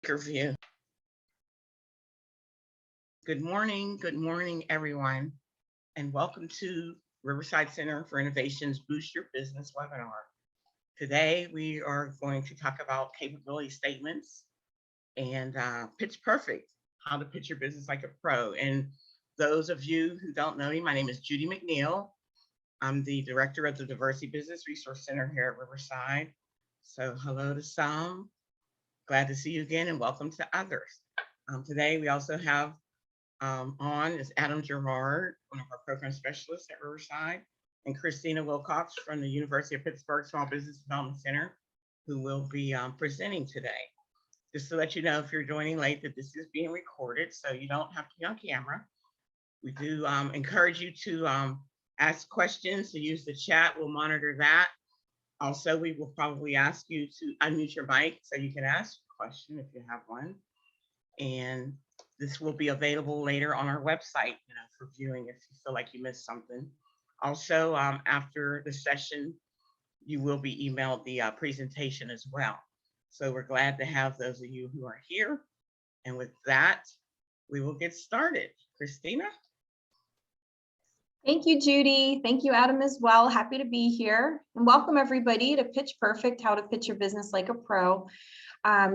View. Good morning, everyone, and welcome to Riverside Center for Innovation's Boost Your Business webinar. Today, we are going to talk about capability statements and Pitch Perfect, how to pitch your business like a pro. And those of you who don't know me, my name is Judy McNeil. I'm the director of the Diversity Business Resource Center here at Riverside. So hello to some, glad to see you again, and welcome to others. Today, we also have on is Adam Gerard, one of our program specialists at Riverside, and Christina Wilcox from the University of Pittsburgh Small Business Development Center, who will be presenting today. Just to let you know, if you're joining late, that this is being recorded, so you don't have to be on camera. We do encourage you to ask questions, to use the chat. We'll monitor that. Also, we will probably ask you to unmute your mic so you can ask a question if you have one. And this will be available later on our website, for viewing if you feel like you missed something. Also, after the session, you will be emailed the presentation as well. So we're glad to have those of you who are here. And with that, we will get started. Christina? Thank you, Judy. Thank you, Adam, as well. Happy to be here. And welcome, everybody, to Pitch Perfect, How to Pitch Your Business Like a Pro.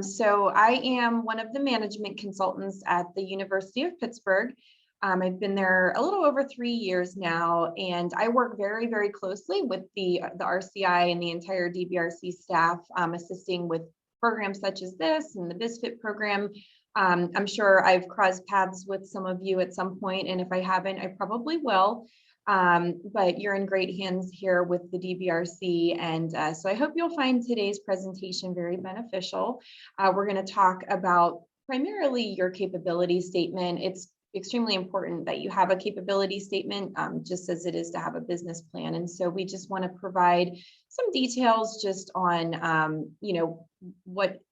So I am one of the management consultants at the University of Pittsburgh. I've been there a little over 3 years now, and I work very, very closely with the RCI and the entire DBRC staff, assisting with programs such as this and the BizFit program. I'm sure I've crossed paths with some of you at some point, and if I haven't, I probably will. But you're in great hands here with the DBRC, and so I hope you'll find today's presentation very beneficial. We're going to talk about primarily your capability statement. It's extremely important that you have a capability statement, just as it is to have a business plan. And so we just want to provide some details just on,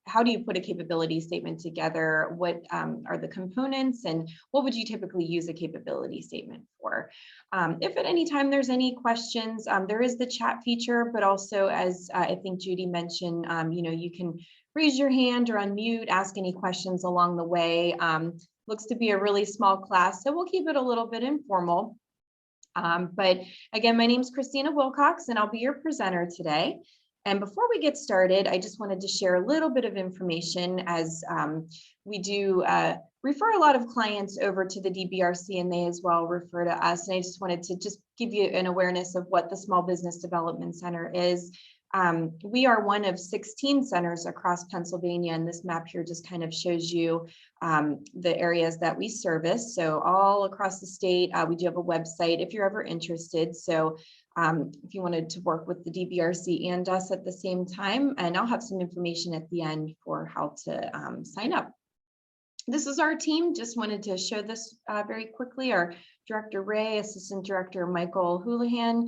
how do you put a capability statement together? What are the components, and what would you typically use a capability statement for? If at any time there's any questions, there is the chat feature, but also, as I think Judy mentioned, you can raise your hand or unmute, ask any questions along the way. Looks to be a really small class, so we'll keep it a little bit informal. But again, my name is Christina Wilcox, and I'll be your presenter today. And before we get started, I just wanted to share a little bit of information, as we do refer a lot of clients over to the DBRC, and they as well refer to us. And I just wanted to just give you an awareness of what the Small Business Development Center is. We are one of 16 centers across Pennsylvania, and this map here just kind of shows you the areas that we service. So all across the state, we do have a website if you're ever interested. So if you wanted to work with the DBRC and us at the same time, and I'll have some information at the end for how to sign up. This is our team. Just wanted to show this very quickly. Our Director Ray, Assistant Director Michael Houlihan,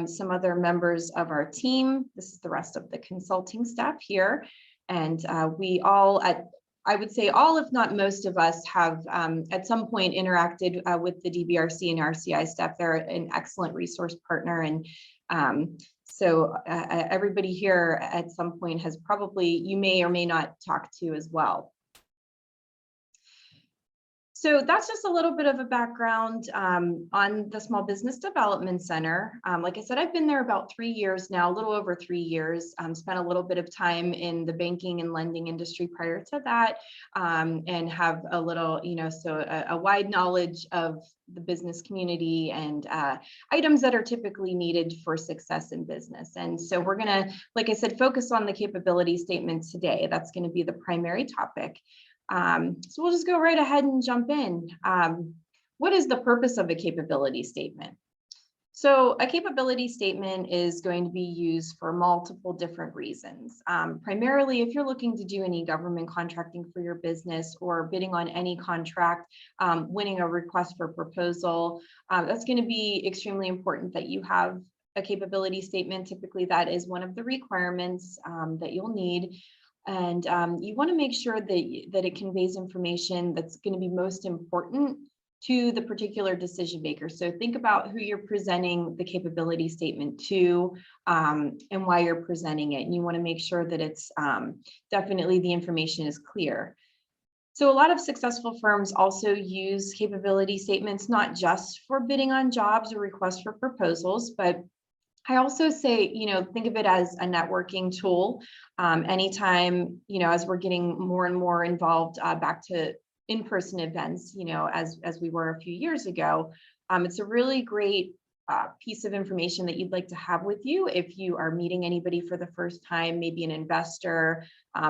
some other members of our team. This is the rest of the consulting staff here. And we all, I would say all, if not most of us, have at some point interacted with the DBRC and RCI staff. They're an excellent resource partner. And so everybody here at some point has probably, you may or may not talk to as well. So that's just a little bit of a background on the Small Business Development Center. Like I said, I've been there about 3 years now, a little over 3 years. Spent a little bit of time in the banking and lending industry prior to that, and have a little, a wide knowledge of the business community and items that are typically needed for success in business. And so we're going to, like I said, focus on the capability statement today. That's going to be the primary topic. So we'll just go right ahead and jump in. What is the purpose of a capability statement? So a capability statement is going to be used for multiple different reasons. Primarily, if you're looking to do any government contracting for your business or bidding on any contract, winning a request for proposal, that's going to be extremely important that you have a capability statement. Typically, that is one of the requirements that you'll need. And you want to make sure that it conveys information that's going to be most important to the particular decision maker. So think about who you're presenting the capability statement to, and why you're presenting it. And you want to make sure that it's definitely the information is clear. So a lot of successful firms also use capability statements, not just for bidding on jobs or requests for proposals, but I also say, think of it as a networking tool. Anytime, as we're getting more and more involved back to in-person events, as we were a few years ago, it's a really great piece of information that you'd like to have with you if you are meeting anybody for the first time, maybe an investor,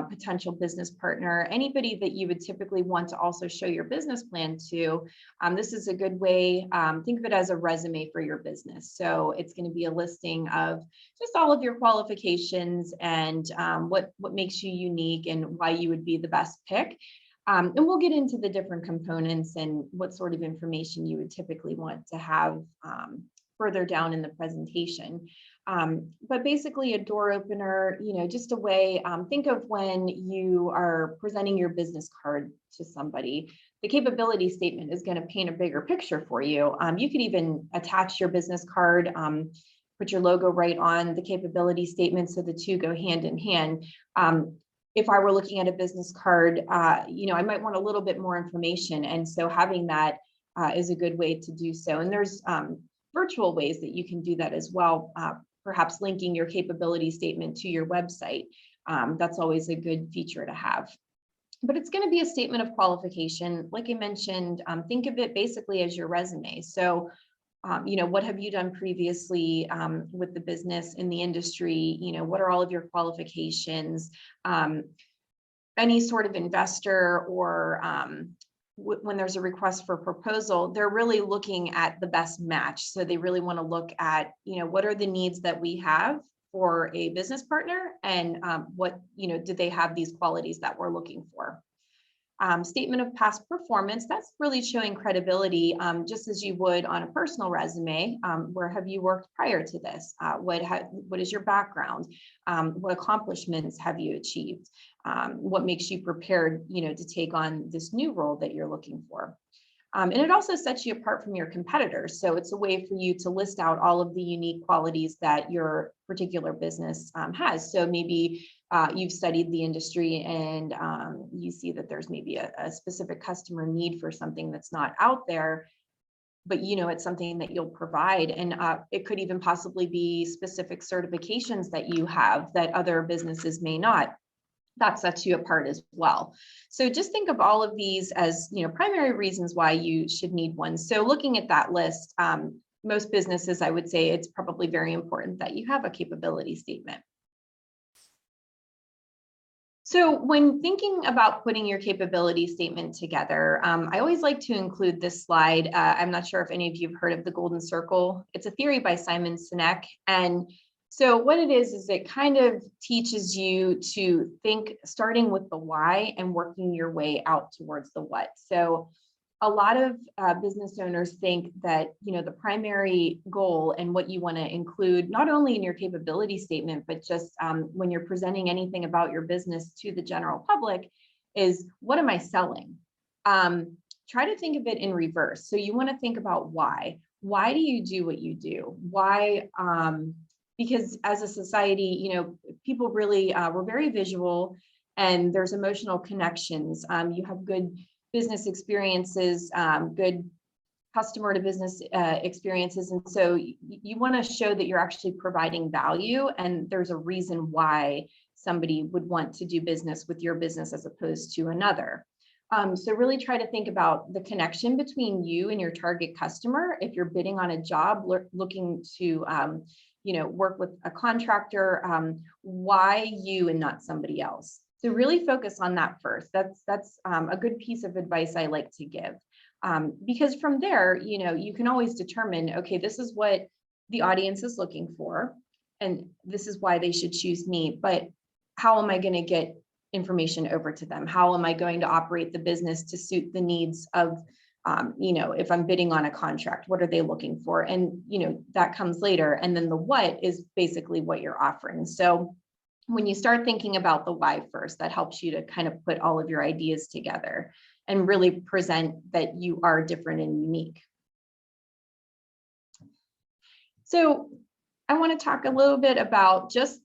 potential business partner, anybody that you would typically want to also show your business plan to. This is a good way, think of it as a resume for your business. So it's going to be a listing of just all of your qualifications and what makes you unique and why you would be the best pick. And we'll get into the different components and what sort of information you would typically want to have further down in the presentation. But basically a door opener, just a way, think of when you are presenting your business card to somebody, the capability statement is going to paint a bigger picture for you. You could even attach your business card, put your logo right on the capability statement so the two go hand in hand. If I were looking at a business card, I might want a little bit more information. And so having that is a good way to do so. And there's virtual ways that you can do that as well, perhaps linking your capability statement to your website. That's always a good feature to have. But it's going to be a statement of qualification. Like I mentioned, think of it basically as your resume. So, what have you done previously with the business in the industry? What are all of your qualifications? Any sort of investor or when there's a request for proposal, they're really looking at the best match. So they really want to look at, what are the needs that we have for a business partner, and what, do they have these qualities that we're looking for? Statement of past performance, that's really showing credibility, just as you would on a personal resume. Where have you worked prior to this? What is your background? What accomplishments have you achieved? What makes you prepared, to take on this new role that you're looking for? And it also sets you apart from your competitors. So it's a way for you to list out all of the unique qualities that your particular business has. So maybe you've studied the industry and you see that there's maybe a specific customer need for something that's not out there, but it's something that you'll provide. And it could even possibly be specific certifications that you have that other businesses may not. That sets you apart as well. So just think of all of these as, primary reasons why you should need one. So looking at that list, most businesses, I would say it's probably very important that you have a capability statement. So when thinking about putting your capability statement together, I always like to include this slide. I'm not sure if any of you have heard of the Golden Circle. It's a theory by Simon Sinek. And so what it is it kind of teaches you to think starting with the why and working your way out towards the what. So a lot of business owners think that, the primary goal and what you want to include, not only in your capability statement, but just when you're presenting anything about your business to the general public, is what am I selling? Try to think of it in reverse. So you want to think about why. Why do you do what you do? Why? Because as a society, people really, we're very visual and there's emotional connections. You have good business experiences, good customer to business experiences. And so you want to show that you're actually providing value and there's a reason why somebody would want to do business with your business as opposed to another. So really try to think about the connection between you and your target customer. If you're bidding on a job, looking to work with a contractor, why you and not somebody else? So really focus on that first. That's a good piece of advice I like to give. Because from there, you can always determine, okay, this is what the audience is looking for, and this is why they should choose me. But how am I going to get information over to them? How am I going to operate the business to suit the needs of, if I'm bidding on a contract, what are they looking for? And, that comes later. And then the what is basically what you're offering. So when you start thinking about the why first, that helps you to kind of put all of your ideas together and really present that you are different and unique. So I want to talk a little bit about just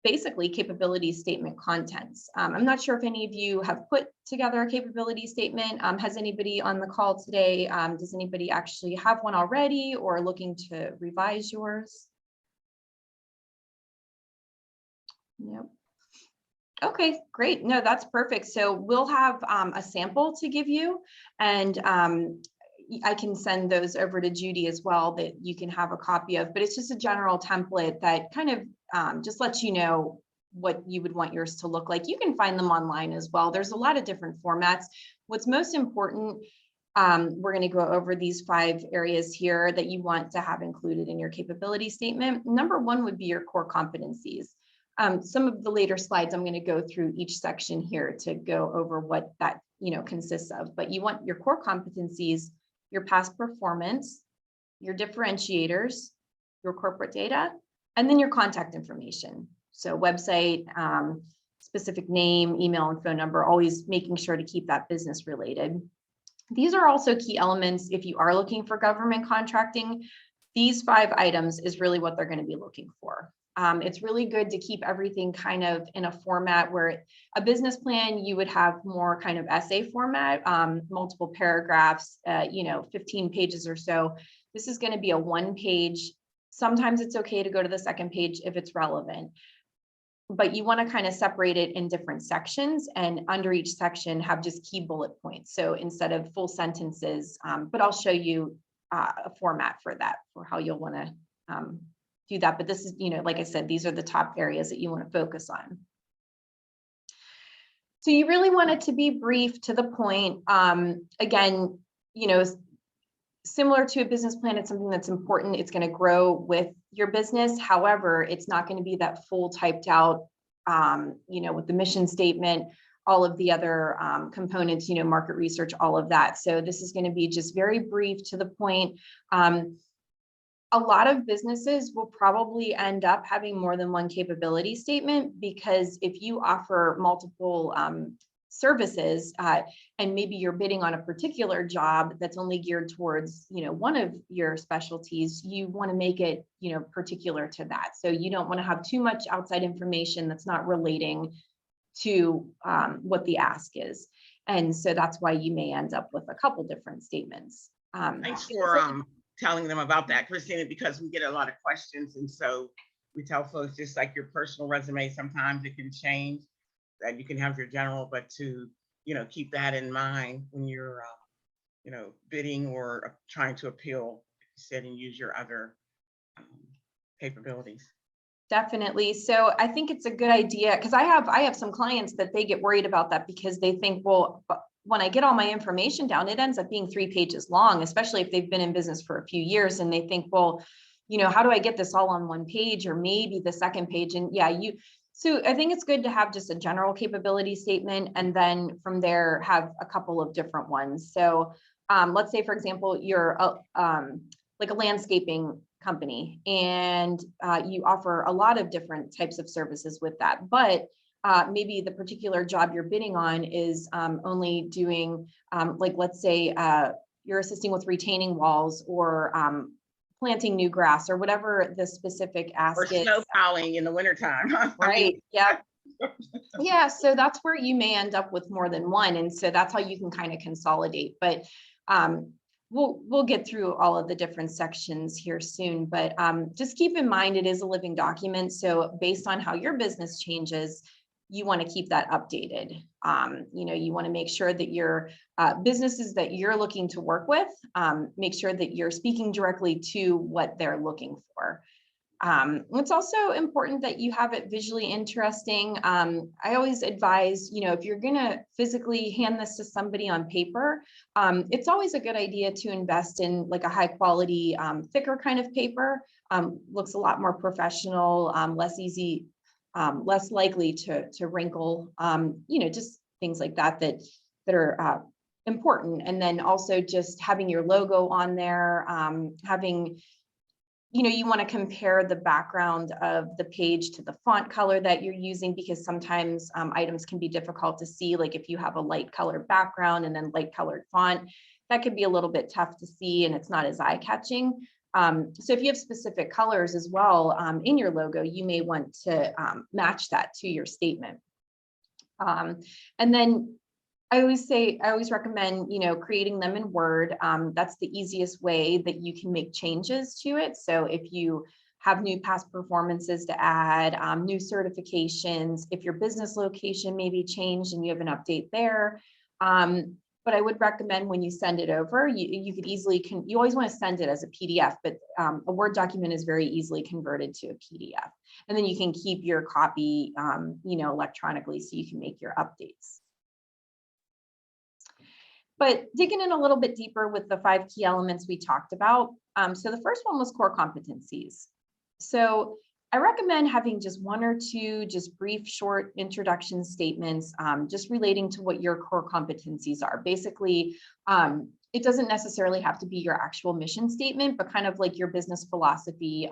basically capability statement contents. I'm not sure if any of you have put together a capability statement. Has anybody on the call today, does anybody actually have one already or looking to revise yours? Yep. Okay, great. No, that's perfect. So we'll have a sample to give you, and I can send those over to Judy as well that you can have a copy of, but it's just a general template that kind of just lets you know what you would want yours to look like. You can find them online as well. There's a lot of different formats. What's most important, we're going to go over these 5 areas here that you want to have included in your capability statement. Number 1 would be your core competencies. Some of the later slides, I'm going to go through each section here to go over what that consists of. But you want your core competencies, your past performance, your differentiators, your corporate data, and then your contact information. So website, specific name, email, and phone number, always making sure to keep that business related. These are also key elements if you are looking for government contracting. These 5 items is really what they're going to be looking for. It's really good to keep everything kind of in a format where a business plan, you would have more kind of essay format, multiple paragraphs, 15 pages or so. This is going to be a 1-page. Sometimes it's okay to go to the 2nd page if it's relevant, but you want to kind of separate it in different sections, and under each section have just key bullet points. So instead of full sentences, but I'll show you a format for that, for how you'll want to do that. But this is, like I said, these are the top areas that you want to focus on. So you really want it to be brief, to the point. Again, similar to a business plan, it's something that's important. It's going to grow with your business. However, it's not going to be that full typed out, with the mission statement, all of the other components, market research, all of that. So this is going to be just very brief, to the point. A lot of businesses will probably end up having more than one capability statement, because if you offer multiple services and maybe you're bidding on a particular job that's only geared towards one of your specialties, you want to make it particular to that. So you don't want to have too much outside information that's not relating to what the ask is. And so that's why you may end up with a couple different statements. Thanks for telling them about that, Christina, because we get a lot of questions. And so we tell folks, just like your personal resume, sometimes it can change, that you can have your general, but to, keep that in mind when you're, bidding or trying to appeal, said, and use your other capabilities. Definitely. So I think it's a good idea, because I have some clients that they get worried about that, because they think, well, when I get all my information down, it ends up being 3 pages long, especially if they've been in business for a few years, and they think, well, how do I get this all on 1 page, or maybe the 2nd page? And so I think it's good to have just a general capability statement, and then from there have a couple of different ones. So let's say, for example, you're like a landscaping company, and you offer a lot of different types of services with that, but maybe the particular job you're bidding on is only doing, let's say you're assisting with retaining walls, or planting new grass, or whatever the specific ask or is. Snow plowing in the wintertime. Right. Yeah. Yeah. So that's where you may end up with more than one. And so that's how you can kind of consolidate. But we'll get through all of the different sections here soon. But just keep in mind, it is a living document. So based on how your business changes, you want to keep that updated. You want to make sure that your businesses that you're looking to work with, make sure that you're speaking directly to what they're looking for. It's also important that you have it visually interesting. I always advise, if you're going to physically hand this to somebody on paper, it's always a good idea to invest in like a high quality, thicker kind of paper. Looks a lot more professional, less likely to wrinkle, just things like that are important. And then also just having your logo on there, having you want to compare the background of the page to the font color that you're using, because sometimes items can be difficult to see. Like if you have a light colored background and then light colored font, that could be a little bit tough to see and it's not as eye catching. So if you have specific colors as well in your logo, you may want to match that to your statement. And then I always recommend, creating them in Word. That's the easiest way that you can make changes to it. So if you have new past performances to add, new certifications, if your business location may be changed and you have an update there. But I would recommend when you send it over, you could easily, you always want to send it as a PDF, but a Word document is very easily converted to a PDF. And then you can keep your copy, electronically so you can make your updates. But digging in a little bit deeper with the 5 key elements we talked about. So the first one was core competencies. So I recommend having just 1 or 2 just brief, short introduction statements, just relating to what your core competencies are. Basically, it doesn't necessarily have to be your actual mission statement, but kind of like your business philosophy,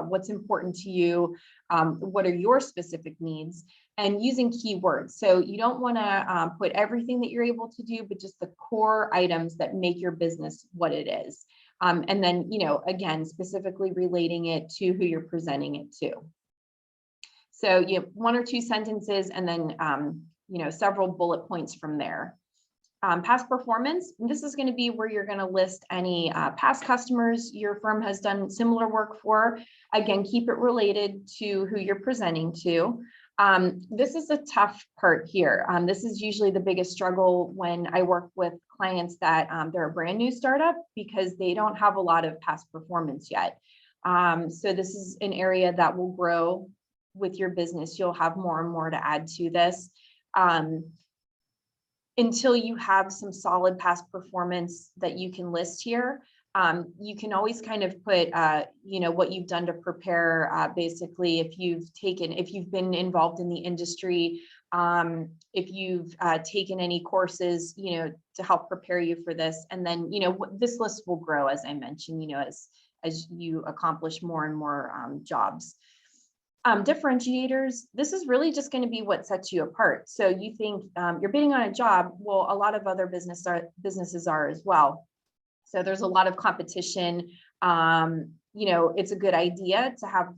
what's important to you, what are your specific needs, and using keywords. So you don't want to put everything that you're able to do, but just the core items that make your business what it is. And then, again, specifically relating it to who you're presenting it to. So you have 1 or 2 sentences and then, several bullet points from there. Past performance, this is going to be where you're going to list any past customers your firm has done similar work for. Again, keep it related to who you're presenting to. This is a tough part here. This is usually the biggest struggle when I work with clients that they're a brand new startup because they don't have a lot of past performance yet. So this is an area that will grow with your business. You'll have more and more to add to this. Until you have some solid past performance that you can list here, you can always kind of put, what you've done to prepare, basically, if you've been involved in the industry, if you've taken any courses, to help prepare you for this. And then, this list will grow, as I mentioned, as you accomplish more and more jobs. Differentiators, this is really just going to be what sets you apart. So you think you're bidding on a job, well, a lot of other businesses are as well. So there's a lot of competition. It's a good idea to have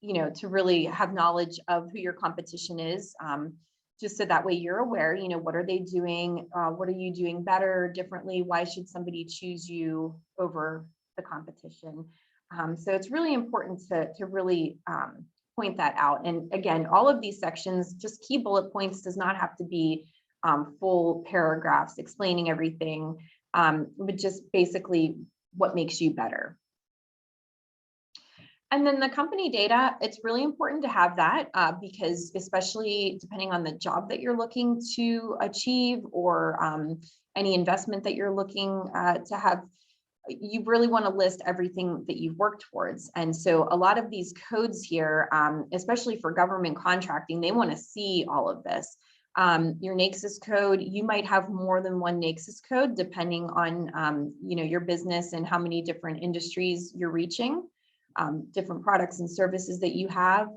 to really have knowledge of who your competition is, just so that way you're aware, what are they doing? What are you doing better, differently? Why should somebody choose you over the competition? So it's really important to really point that out. And again, all of these sections, just key bullet points, does not have to be full paragraphs explaining everything, but just basically what makes you better. And then the company data, it's really important to have that because especially depending on the job that you're looking to achieve or any investment that you're looking to have, you really want to list everything that you've worked towards. And so a lot of these codes here, especially for government contracting, they want to see all of this. Your NAICS code, you might have more than one NAICS code depending on your business and how many different industries you're reaching, different products and services that you have.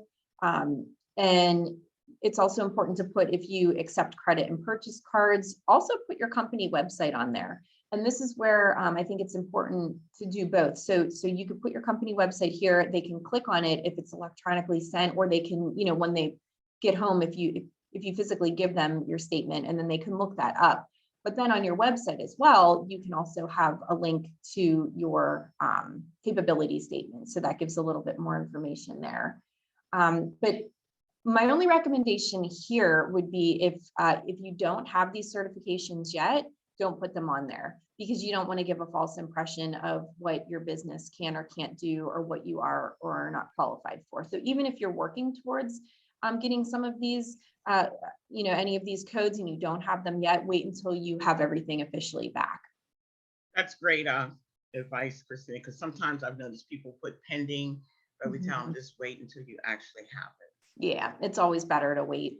And it's also important to put, if you accept credit and purchase cards, also put your company website on there. And this is where I think it's important to do both. So you could put your company website here, they can click on it if it's electronically sent, or they can, when they get home, if you physically give them your statement, and then they can look that up. But then on your website as well, you can also have a link to your capability statement. So that gives a little bit more information there. But my only recommendation here would be if you don't have these certifications yet, don't put them on there, because you don't want to give a false impression of what your business can or can't do, or what you are or are not qualified for. So even if you're working towards getting some of these, any of these codes, and you don't have them yet, wait until you have everything officially back. That's great advice, Christina, because sometimes I've noticed people put pending, but we tell them just wait until you actually have it. Yeah, it's always better to wait.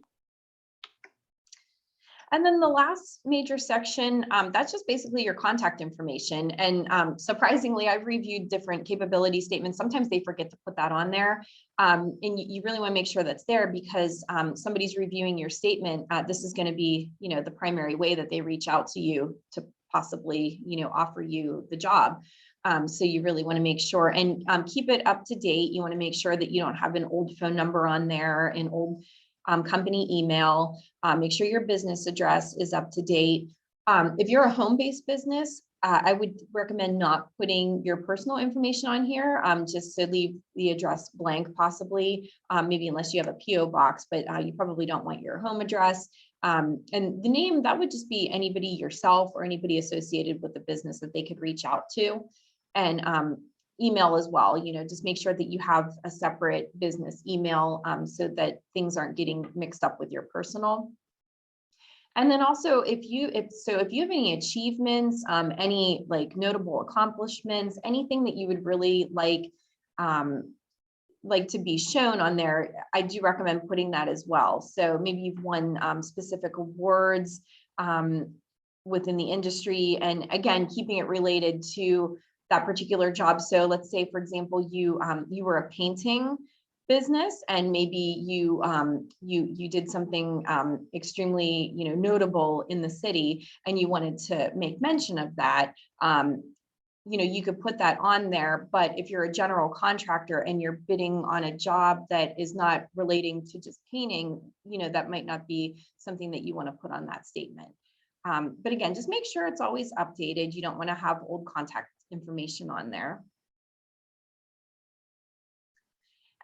And then the last major section, that's just basically your contact information. And surprisingly, I've reviewed different capability statements. Sometimes they forget to put that on there. And you really want to make sure that's there because somebody's reviewing your statement. This is going to be, the primary way that they reach out to you to possibly, offer you the job. So you really want to make sure and keep it up to date. You want to make sure that you don't have an old phone number on there, an old company email. Make sure your business address is up to date. If you're a home-based business, I would recommend not putting your personal information on here, just to leave the address blank possibly, maybe unless you have a PO box, but you probably don't want your home address. And the name, that would just be anybody, yourself or anybody associated with the business that they could reach out to. And email as well, just make sure that you have a separate business email so that things aren't getting mixed up with your personal. And then also if you have any achievements, any like notable accomplishments, anything that you would really like to be shown on there, I do recommend putting that as well. So maybe you've won specific awards within the industry, and again, keeping it related to that particular job. So let's say, for example, you were a painting business, and maybe you did something extremely notable in the city, and you wanted to make mention of that. You could put that on there. But if you're a general contractor and you're bidding on a job that is not relating to just painting, that might not be something that you want to put on that statement. But again, just make sure it's always updated. You don't want to have old contact information on there.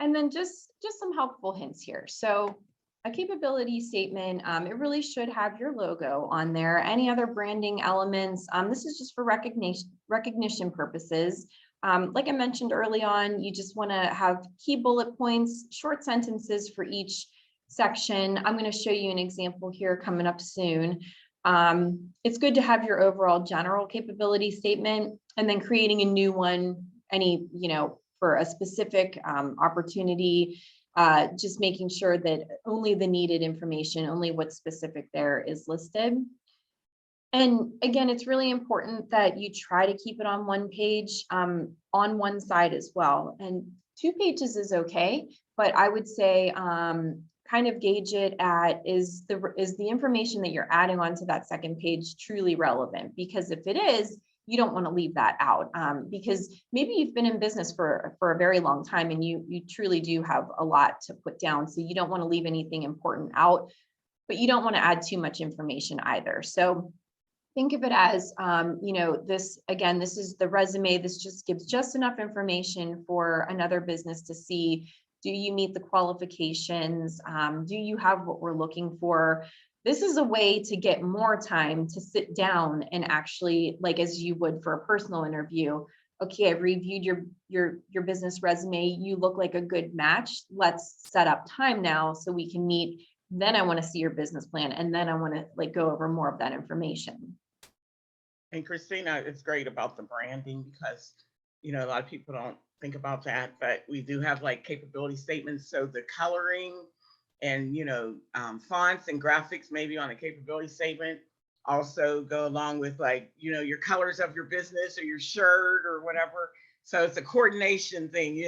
And then just some helpful hints here. So a capability statement, it really should have your logo on there. Any other branding elements, this is just for recognition purposes. Like I mentioned early on, you just want to have key bullet points, short sentences for each section. I'm going to show you an example here coming up soon. It's good to have your overall general capability statement and then creating a new one, for a specific opportunity, just making sure that only the needed information, only what's specific there is listed. And again, it's really important that you try to keep it on one page, on one side as well. And 2 pages is okay, but I would say kind of gauge it at is the information that you're adding onto that second page truly relevant? Because if it is, you don't want to leave that out, because maybe you've been in business for a very long time and you truly do have a lot to put down. So you don't want to leave anything important out, but you don't want to add too much information either. So think of it as, this is the resume. This just gives just enough information for another business to see. Do you meet the qualifications? Do you have what we're looking for? This is a way to get more time to sit down and actually, like as you would for a personal interview. Okay, I've reviewed your business resume. You look like a good match. Let's set up time now so we can meet. Then I want to see your business plan, and then I want to go over more of that information. And Christina, it's great about the branding because, a lot of people don't think about that, but we do have capability statements. So the coloring and, fonts and graphics maybe on a capability statement also go along with your colors of your business or your shirt or whatever. So it's a coordination thing,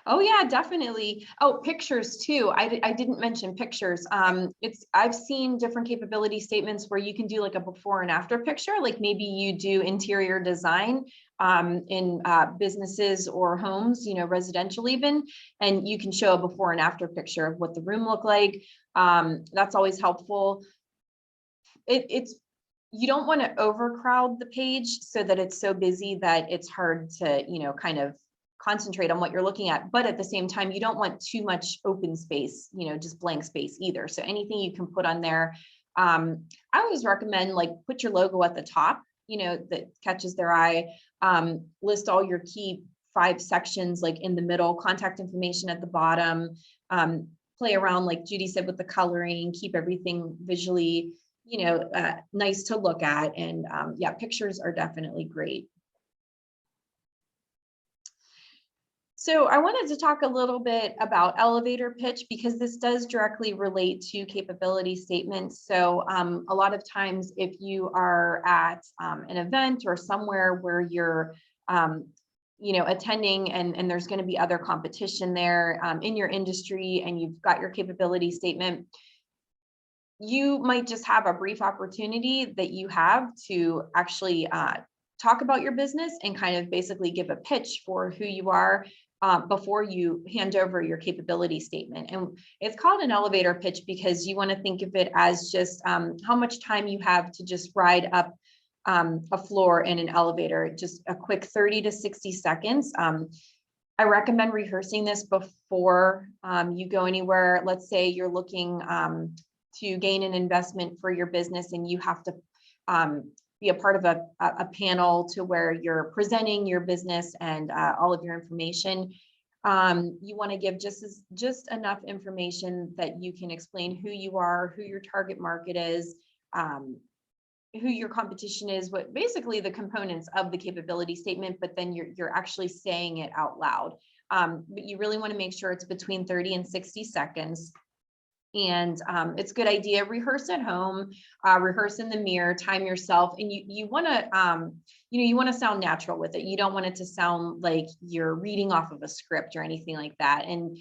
Oh yeah, definitely. Oh, pictures too. I didn't mention pictures. I've seen different capability statements where you can do like a before and after picture, like maybe you do interior design in businesses or homes, residential even, and you can show a before and after picture of what the room looked like. That's always helpful. You don't want to overcrowd the page so that it's so busy that it's hard to, kind of concentrate on what you're looking at, but at the same time, you don't want too much open space, just blank space either. So anything you can put on there. I always recommend put your logo at the top, that catches their eye. List all your key 5 sections, in the middle, contact information at the bottom. Play around, like Judy said, with the coloring, keep everything visually, nice to look at. And yeah, pictures are definitely great. So I wanted to talk a little bit about elevator pitch because this does directly relate to capability statements. So a lot of times if you are at an event or somewhere where you're attending and there's going to be other competition there in your industry and you've got your capability statement, you might just have a brief opportunity that you have to actually talk about your business and kind of basically give a pitch for who you are before you hand over your capability statement. And it's called an elevator pitch because you want to think of it as just how much time you have to just ride up a floor in an elevator, just a quick 30 to 60 seconds. I recommend rehearsing this before you go anywhere. Let's say you're looking to gain an investment for your business and you have to be a part of a panel to where you're presenting your business and all of your information. You want to give just enough information that you can explain who you are, who your target market is, who your competition is, what basically the components of the capability statement, but then you're actually saying it out loud. But you really want to make sure it's between 30 and 60 seconds. And it's a good idea, rehearse at home, rehearse in the mirror, time yourself, and you want to you want to sound natural with it. You don't want it to sound like you're reading off of a script or anything like that. And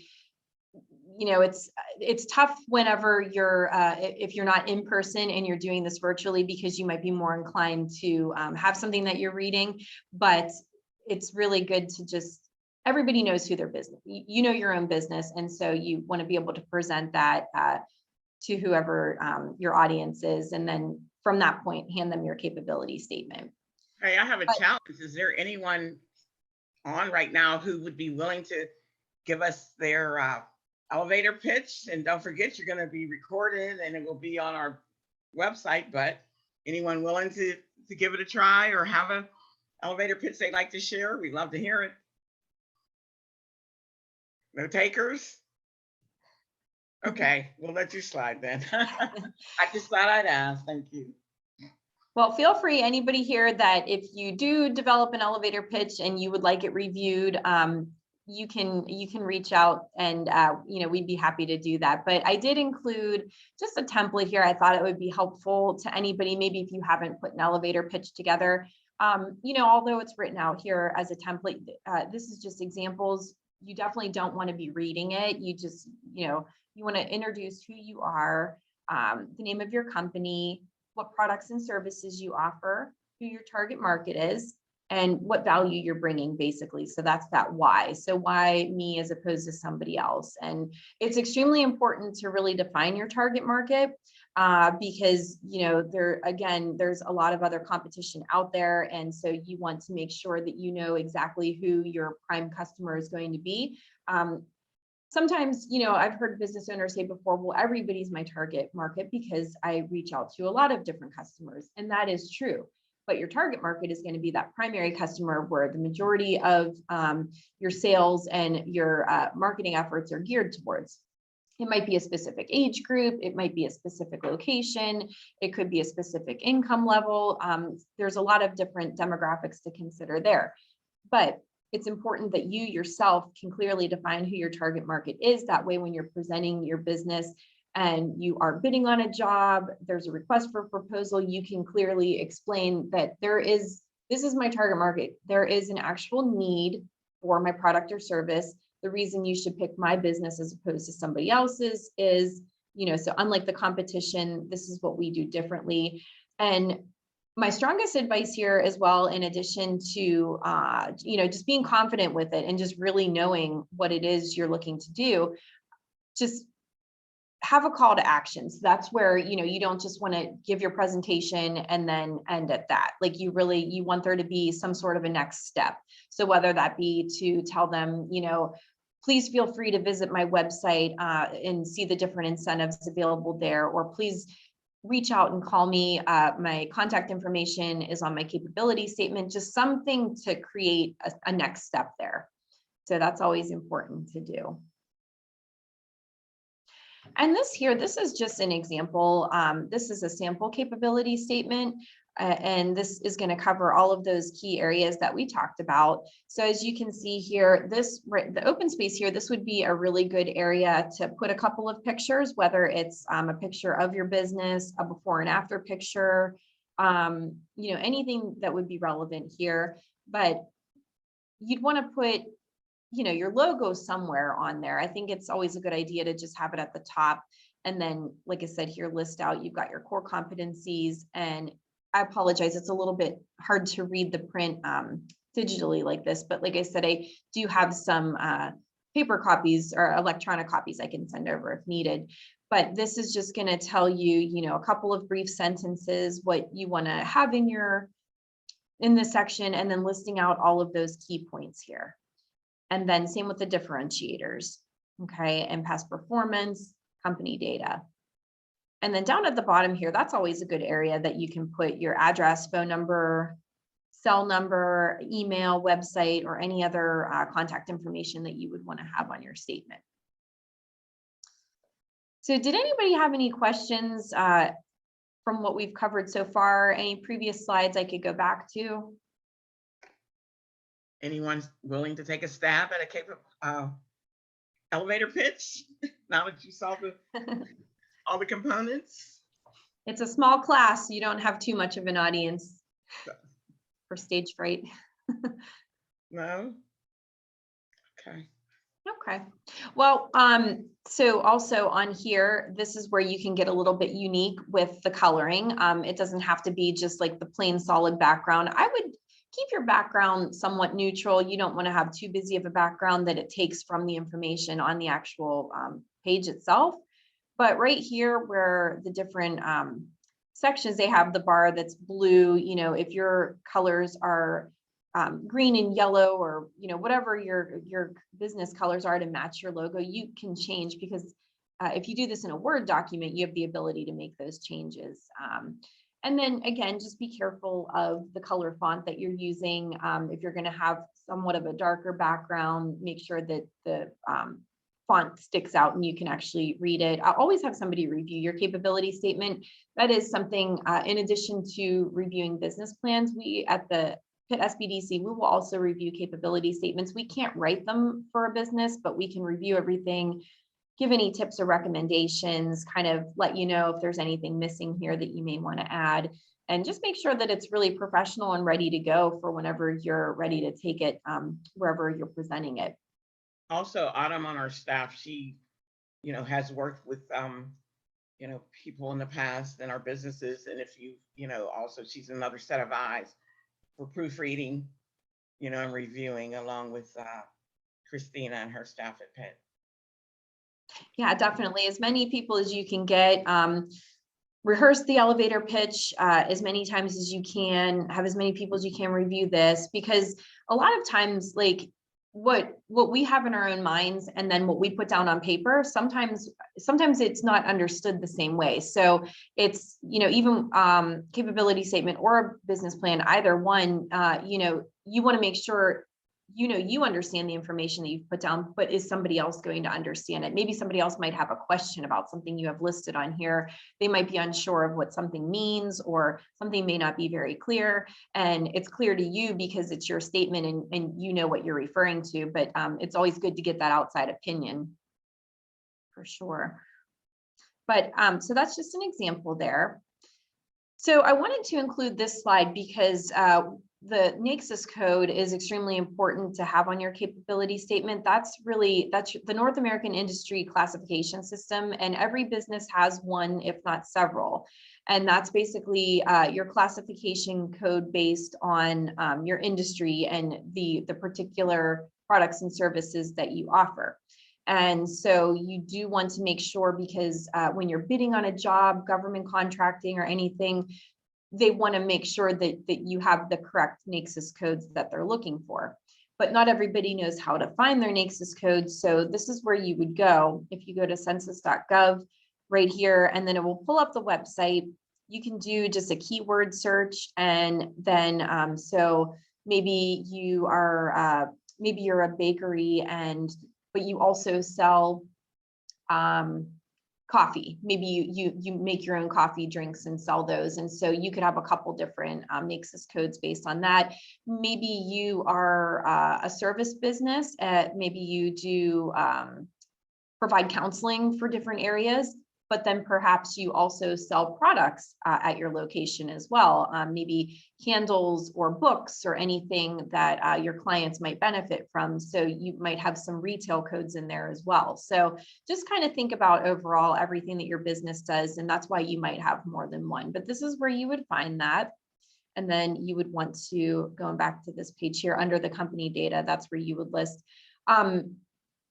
it's tough whenever you're if you're not in person and you're doing this virtually, because you might be more inclined to have something that you're reading. But it's really good to just, everybody knows who their business, you know your own business, and so you want to be able to present that to whoever your audience is, and then from that point hand them your capability statement. Hey, I have a challenge. Is there anyone on right now who would be willing to give us their elevator pitch? And don't forget, you're going to be recorded and it will be on our website. But anyone willing to give it a try or have an elevator pitch they'd like to share? We'd love to hear it. No takers? Okay, we'll let you slide then. I just thought I'd ask. Thank you. Well, feel free, anybody here, that if you do develop an elevator pitch and you would like it reviewed, you can reach out and we'd be happy to do that. But I did include just a template here. I thought it would be helpful to anybody, maybe if you haven't put an elevator pitch together. Although it's written out here as a template, this is just examples. You definitely don't want to be reading it. You just, you want to introduce who you are, the name of your company, what products and services you offer, who your target market is, and what value you're bringing, basically. So that's that why. So why me as opposed to somebody else? And it's extremely important to really define your target market because, there's a lot of other competition out there. And so you want to make sure that you know exactly who your prime customer is going to be. Sometimes, I've heard business owners say before, well, everybody's my target market because I reach out to a lot of different customers. And that is true. But your target market is going to be that primary customer where the majority of your sales and your marketing efforts are geared towards. It might be a specific age group. It might be a specific location. It could be a specific income level. There's a lot of different demographics to consider there. But it's important that you yourself can clearly define who your target market is. That way, when you're presenting your business and you are bidding on a job, there's a request for proposal, you can clearly explain that this is my target market. There is an actual need for my product or service. The reason you should pick my business as opposed to somebody else's is, so unlike the competition, this is what we do differently. And my strongest advice here as well, in addition to, just being confident with it and just really knowing what it is you're looking to do, just have a call to action. So that's where, you don't just want to give your presentation and then end at that. Like you want there to be some sort of a next step. So whether that be to tell them, please feel free to visit my website and see the different incentives available there, or please reach out and call me. My contact information is on my capability statement, just something to create a next step there. So that's always important to do. And this here, this is just an example. This is a sample capability statement. And this is going to cover all of those key areas that we talked about. So as you can see here, the open space here, this would be a really good area to put a couple of pictures, whether it's a picture of your business, a before and after picture, anything that would be relevant here. But you'd want to put your logo somewhere on there. I think it's always a good idea to just have it at the top. And then, like I said, here, list out, you've got your core competencies. And I apologize, it's a little bit hard to read the print digitally like this, but like I said, I do have some paper copies or electronic copies I can send over if needed. But this is just going to tell you, a couple of brief sentences, what you want to have in this section, and then listing out all of those key points here. And then same with the differentiators, okay, and past performance, company data. And then down at the bottom here, that's always a good area that you can put your address, phone number, cell number, email, website, or any other contact information that you would want to have on your statement. So did anybody have any questions from what we've covered so far? Any previous slides I could go back to? Anyone willing to take a stab at a elevator pitch now that you saw all the components? It's a small class, so you don't have too much of an audience for stage fright. No? Okay. Okay. Well, so also on here, this is where you can get a little bit unique with the coloring. It doesn't have to be just like the plain solid background. I would keep your background somewhat neutral. You don't want to have too busy of a background that it takes from the information on the actual page itself. But right here where the different sections, they have the bar that's blue, if your colors are green and yellow, or whatever your business colors are to match your logo, you can change, because if you do this in a Word document, you have the ability to make those changes. And then again, just be careful of the color font that you're using. If you're going to have somewhat of a darker background, make sure that the font sticks out and you can actually read it. I'll always have somebody review your capability statement. That is something, in addition to reviewing business plans, we at the Pitt SBDC, we will also review capability statements. We can't write them for a business, but we can review everything, give any tips or recommendations, kind of let you know if there's anything missing here that you may want to add, and just make sure that it's really professional and ready to go for whenever you're ready to take it wherever you're presenting it. Also, Autumn on our staff, she, has worked with, people in the past in our businesses. And if also she's another set of eyes for proofreading, and reviewing, along with Christina and her staff at Pitt. Yeah, definitely. As many people as you can get. Rehearse the elevator pitch as many times as you can. Have as many people as you can review this, because a lot of times, like what we have in our own minds and then what we put down on paper, sometimes it's not understood the same way. So it's, even capability statement or a business plan, either one, you want to make sure you understand the information that you've put down, but is somebody else going to understand it? Maybe somebody else might have a question about something you have listed on here. They might be unsure of what something means, or something may not be very clear, and it's clear to you because it's your statement and you know what you're referring to, but it's always good to get that outside opinion for sure. But so that's just an example there. So I wanted to include this slide because the NAICS code is extremely important to have on your capability statement. That's the North American Industry Classification System, and every business has one, if not several. And that's basically your classification code based on your industry and the particular products and services that you offer. And so you do want to make sure, because when you're bidding on a job, government contracting or anything, they want to make sure that you have the correct NAICS codes that they're looking for. But not everybody knows how to find their NAICS codes. So this is where you would go. If you go to census.gov right here, and then it will pull up the website. You can do just a keyword search, and then so maybe you are maybe you're a bakery, but you also sell coffee. Maybe you make your own coffee drinks and sell those. And so you could have a couple different NAICS codes based on that. Maybe you are a service business. Maybe you do provide counseling for different areas, but then perhaps you also sell products at your location as well. Maybe candles or books or anything that your clients might benefit from. So you might have some retail codes in there as well. So just kind of think about overall everything that your business does. And that's why you might have more than one, but this is where you would find that. And then you would want to, going back to this page here under the company data, that's where you would list.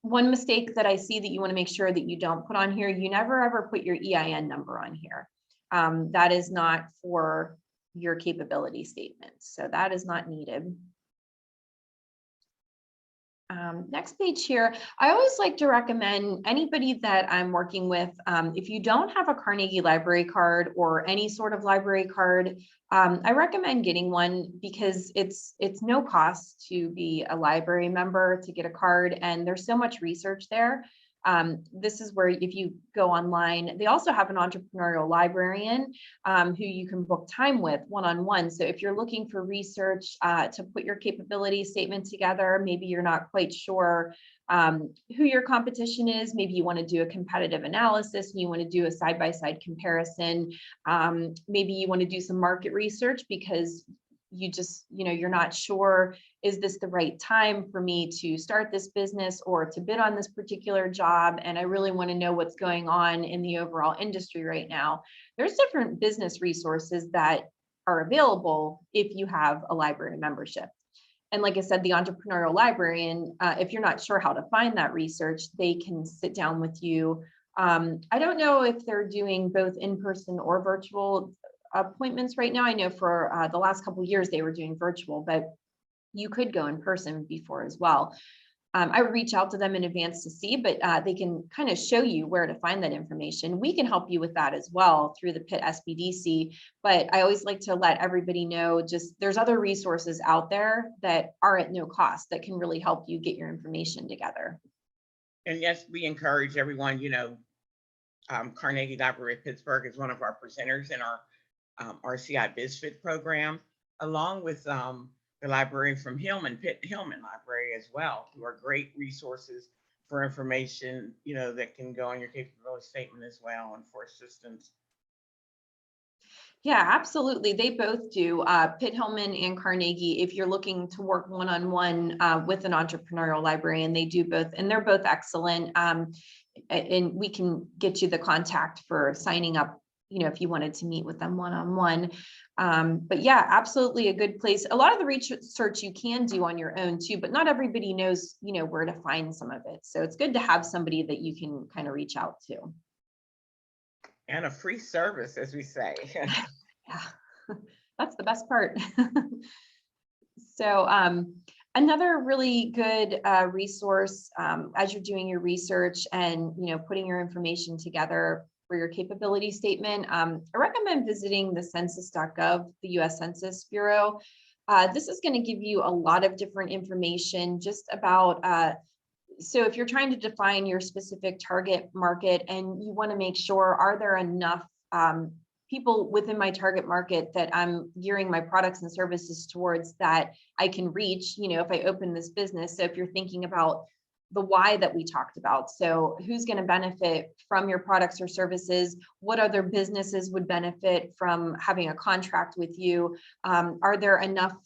One mistake that I see that you want to make sure that you don't put on here, you never ever put your EIN number on here. That is not for your capability statement. So that is not needed. Next page here, I always like to recommend anybody that I'm working with, if you don't have a Carnegie Library card or any sort of library card, I recommend getting one because it's no cost to be a library member to get a card, and there's so much research there. This is where if you go online, they also have an entrepreneurial librarian who you can book time with one-on-one. So if you're looking for research to put your capability statement together, maybe you're not quite sure who your competition is, maybe you want to do a competitive analysis and you want to do a side-by-side comparison. Maybe you want to do some market research because you just, you're not sure, is this the right time for me to start this business or to bid on this particular job? And I really want to know what's going on in the overall industry right now. There's different business resources that are available if you have a library membership. And like I said, the entrepreneurial librarian, if you're not sure how to find that research, they can sit down with you. I don't know if they're doing both in-person or virtual appointments right now. I know for the last couple of years they were doing virtual, but you could go in person before as well. I would reach out to them in advance to see, but they can kind of show you where to find that information. We can help you with that as well through the Pitt SBDC, but I always like to let everybody know just there's other resources out there that are at no cost that can really help you get your information together. And yes, we encourage everyone, Carnegie Library of Pittsburgh is one of our presenters in our RCI BizFit program, along with the librarian from Pitt Hillman Library as well, who are great resources for information, that can go on your capability statement as well and for assistance. Yeah, absolutely. They both do. Pitt Hillman and Carnegie, if you're looking to work one-on-one with an entrepreneurial librarian, they do both, and they're both excellent. And we can get you the contact for signing up, if you wanted to meet with them one-on-one. But yeah, absolutely a good place. A lot of the research you can do on your own too, but not everybody knows, where to find some of it. So it's good to have somebody that you can kind of reach out to. And a free service, as we say. Yeah, that's the best part. So another really good resource as you're doing your research and putting your information together for your capability statement, I recommend visiting the census.gov, the US Census Bureau. This is going to give you a lot of different information just about so if you're trying to define your specific target market and you want to make sure, are there enough people within my target market that I'm gearing my products and services towards that I can reach, if I open this business. So if you're thinking about the why that we talked about, so who's going to benefit from your products or services, what other businesses would benefit from having a contract with you, are there enough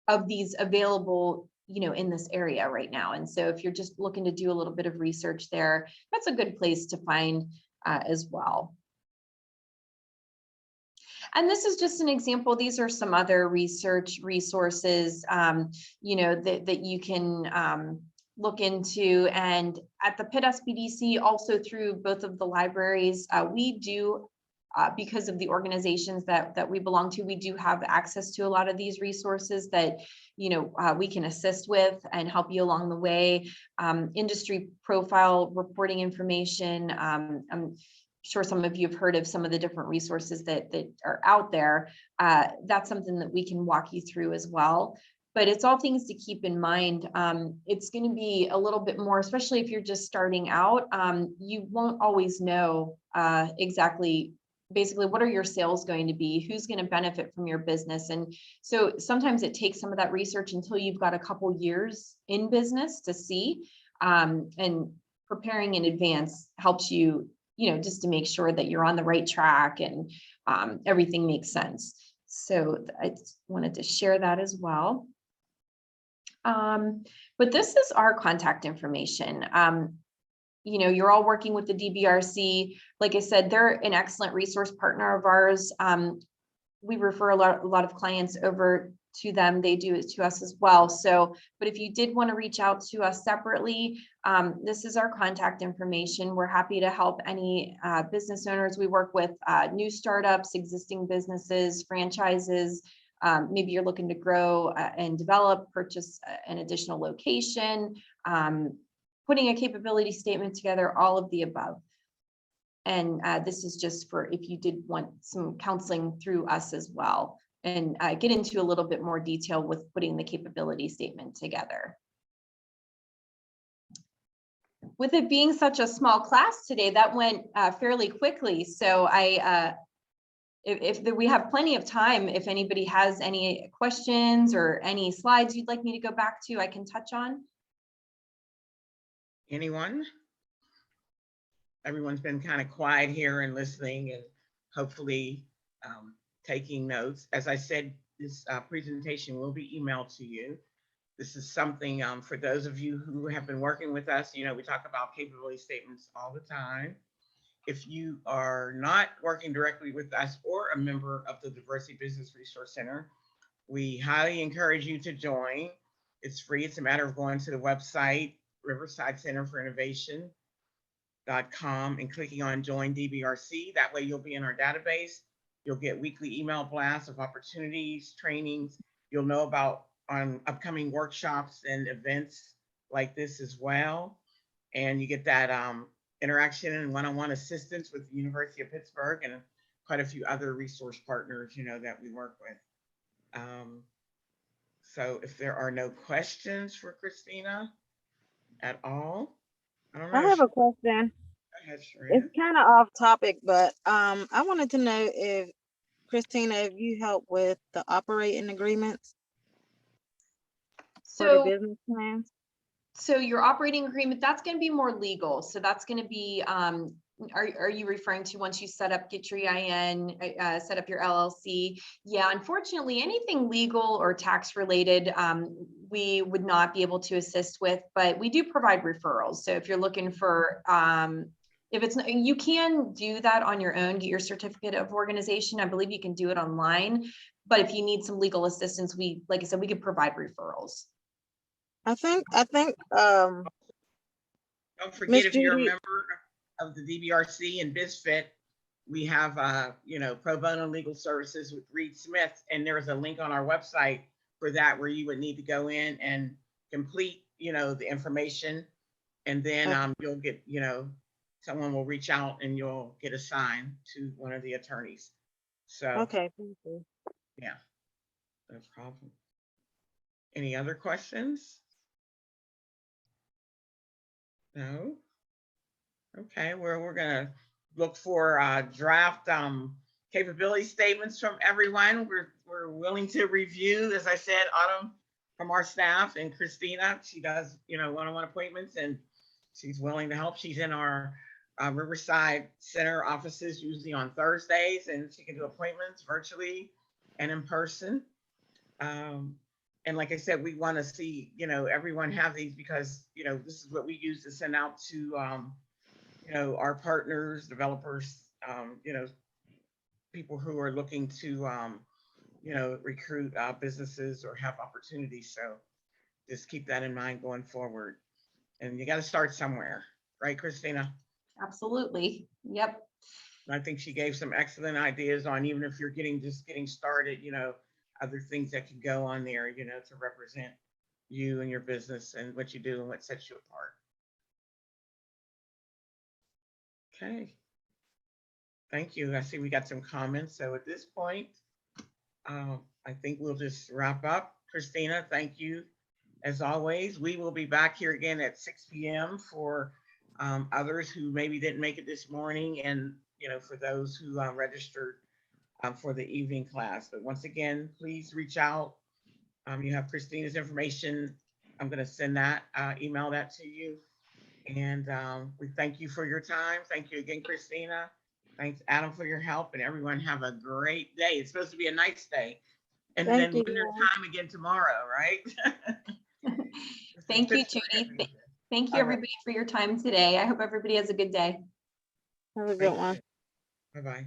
of these available in this area right now? And so if you're just looking to do a little bit of research there, that's a good place to find as well. And this is just an example. These are some other research resources, that you can look into. And at the Pitt SBDC, also through both of the libraries, we do, because of the organizations that we belong to, we do have access to a lot of these resources that, we can assist with and help you along the way. Industry profile reporting information. I'm sure some of you have heard of some of the different resources that are out there. That's something that we can walk you through as well. but it's all things to keep in mind. It's going to be a little bit more, especially if you're just starting out. You won't always know exactly, basically, what are your sales going to be, who's going to benefit from your business. And so sometimes it takes some of that research until you've got a couple years in business to see. And preparing in advance helps you, just to make sure that you're on the right track and everything makes sense. So I just wanted to share that as well. But this is our contact information. You're all working with the DBRC. Like I said, they're an excellent resource partner of ours. We refer a lot of clients over to them. They do it to us as well. So, but if you did want to reach out to us separately, this is our contact information. We're happy to help any business owners. We work with new startups, existing businesses, franchises. Maybe you're looking to grow and develop, purchase an additional location, putting a capability statement together, all of the above. And this is just for if you did want some counseling through us as well, and get into a little bit more detail with putting the capability statement together. With it being such a small class today, that went fairly quickly. So we have plenty of time, if anybody has any questions or any slides you'd like me to go back to, I can touch on. Anyone? Everyone's been kind of quiet here and listening and hopefully taking notes. As I said, this presentation will be emailed to you. This is something for those of you who have been working with us, we talk about capability statements all the time. If you are not working directly with us or a member of the Diversity Business Resource Center, we highly encourage you to join. It's free. It's a matter of going to the website, Riverside Center for Innovation.com, and clicking on Join DBRC. That way you'll be in our database. You'll get weekly email blasts of opportunities, trainings. You'll know about upcoming workshops and events like this as well. And you get that interaction and one-on-one assistance with the University of Pittsburgh and quite a few other resource partners, that we work with. So if there are no questions for Christina at all, I have a question. Go ahead, It's kind of off topic, but I wanted to know if, Christina, if you help with the operating agreements for the business plans. So your operating agreement, that's going to be more legal. So that's going to be, are you referring to once you get your EIN, set up your LLC? Yeah, unfortunately, anything legal or tax related, we would not be able to assist with, but we do provide referrals. So if you're looking for, you can do that on your own, get your certificate of organization. I believe you can do it online, but if you need some legal assistance, like I said, we could provide referrals. I think Don't forget, Ms. if you're a Judy, member of the DBRC and BizFit, we have pro bono legal services with Reed Smith, and there's a link on our website for that where you would need to go in and complete the information, and then you'll get someone will reach out and you'll get assigned to one of the attorneys. So okay, thank you. yeah, no problem. Any other questions? No. Okay, we're gonna look for draft capability statements from everyone. We're willing to review, as I said, Autumn from our staff, and Christina, she does one-on-one appointments and she's willing to help. She's in our Riverside Center offices usually on Thursdays, and she can do appointments virtually and in person. And like I said, we want to see, everyone have these because, this is what we use to send out to, our partners, developers, people who are looking to, recruit businesses or have opportunities. So just keep that in mind going forward. And you got to start somewhere, right, Christina? Absolutely. Yep. I think she gave some excellent ideas on, even if you're just getting started, other things that can go on there, to represent you and your business and what you do and what sets you apart. Okay. Thank you. I see we got some comments. So at this point, I think we'll just wrap up. Christina, thank you. As always, we will be back here again at 6 p.m. for others who maybe didn't make it this morning, and for those who registered for the evening class. But once again, please reach out. You have Christina's information. I'm going to send that, email that to you. And we thank you for your time. Thank you again, Christina. Thanks, Adam, for your help. And everyone have a great day. It's supposed to be a nice day. And Thank then you. winter time again tomorrow, right? Thank you, Pittsburgh Judy. every day. Thank you, All right. everybody, for your time today. I hope everybody has a good day. Have a Thank good you. one. Bye-bye.